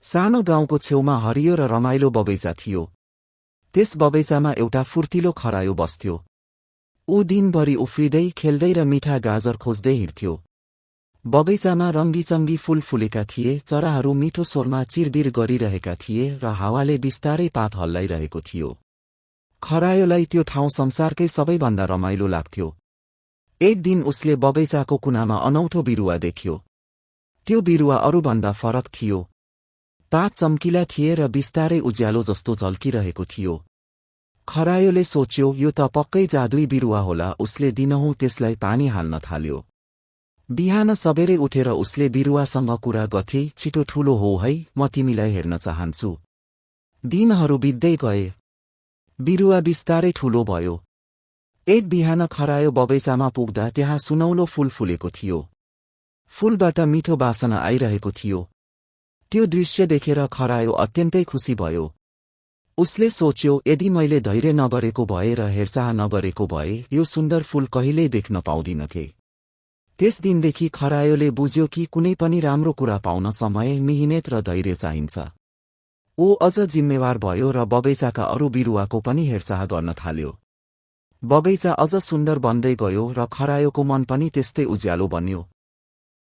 सानो गाउँको छेउमा हरियो र रमाइलो बगैँचा थियो। त्यस बगैँचामा एउटा फुर्तिलो खरायो बस्थ्यो। ऊ दिनभरि उफ्रिँदै खेल्दै र मिठा गाजर खोज्दै हिँड्थ्यो। बगैँचामा रङ्गीचङ्गी फूल फुलेका थिए, चराहरू मिठो स्वरमा चिरबिर गरिरहेका थिए र हावाले बिस्तारै पात हल्लाइरहेको थियो। खरायोलाई त्यो ठाउँ संसारकै सबैभन्दा रमाइलो लाग्थ्यो। एक दिन उसले बगैँचाको कुनामा अनौठो बिरुवा देख्यो। त्यो बिरुवा अरूभन्दा फरक थियो। पात चम्किला थिए र बिस्तारै उज्यालो जस्तो झल्किरहेको थियो। खरायोले सोच्यो, यो त पक्कै जादुई बिरुवा होला। उसले दिनहुँ त्यसलाई पानी हाल्न थाल्यो। बिहान सबेरै उठेर उसले बिरुवासँग कुरा गर्थे, छिटो ठूलो हो है, म तिमीलाई हेर्न चाहन्छु। दिनहरू बित्दै गए। बिरुवा बिस्तारै ठूलो भयो। एक बिहान खरायो बगैँचामा पुग्दा त्यहाँ सुनौलो फूल फुलेको थियो। फूलबाट मिठो बासना आइरहेको थियो। त्यो दृश्य देखेर खरायो अत्यन्तै खुसी भयो। उसले सोच्यो, यदि मैले धैर्य नगरेको भए र हेरचाह नगरेको भए यो सुन्दर फूल कहिल्यै देख्न पाउँदिनथे। त्यस दिनदेखि खरायोले बुझ्यो कि कुनै पनि राम्रो कुरा पाउन समय, मिहिनेत र धैर्य चाहिन्छ। ऊ अझ जिम्मेवार भयो र बगैँचाका अरू बिरुवाको पनि हेरचाह गर्न थाल्यो। बगैँचा अझ सुन्दर बन्दै गयो र खरायोको मन पनि त्यस्तै उज्यालो बन्यो।